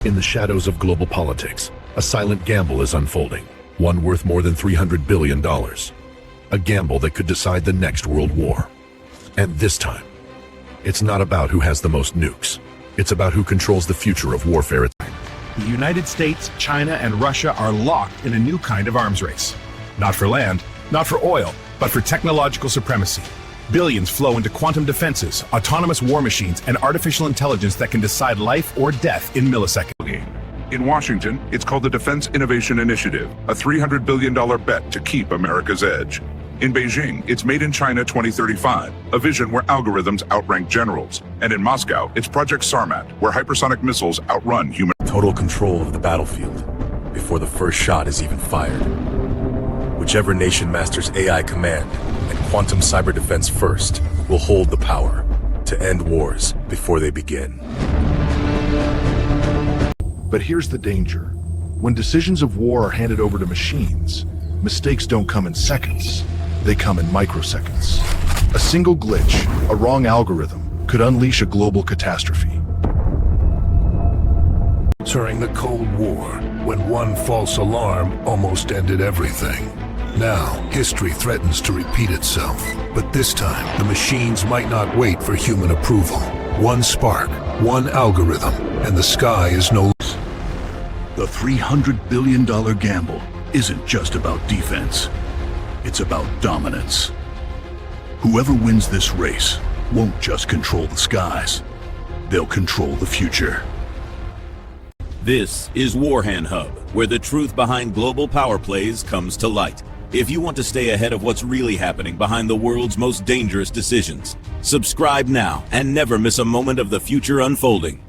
In the shadows of global politics, a silent gamble is unfolding, one worth more than $300 billion. A gamble that could decide the next world war. And this time, it's not about who has the most nukes. It's about who controls the future of warfare. The United States, China, and Russia are locked in a new kind of arms race. Not for land, not for oil, but for technological supremacy. Billions flow into quantum defenses, autonomous war machines, and artificial intelligence that can decide life or death in milliseconds. In Washington, it's called the Defense Innovation Initiative, a $300 billion bet to keep America's edge. In Beijing, it's Made in China 2035, a vision where algorithms outrank generals. And in Moscow, it's Project Sarmat, where hypersonic missiles outrun human. Total control of the battlefield before the first shot is even fired. Whichever nation masters AI command and quantum cyber defense first will hold the power to end wars before they begin. But here's the danger. When decisions of war are handed over to machines, mistakes don't come in seconds. They come in microseconds. A single glitch, a wrong algorithm, could unleash a global catastrophe. During the Cold War, when one false alarm almost ended everything. Now, history threatens to repeat itself. But this time, the machines might not wait for human approval. One spark, one algorithm, and the sky is no less. The $300 billion gamble isn't just about defense. It's about dominance. Whoever wins this race won't just control the skies. They'll control the future. This is WarhanHub, where the truth behind global power plays comes to light. If you want to stay ahead of what's really happening behind the world's most dangerous decisions, subscribe now and never miss a moment of the future unfolding.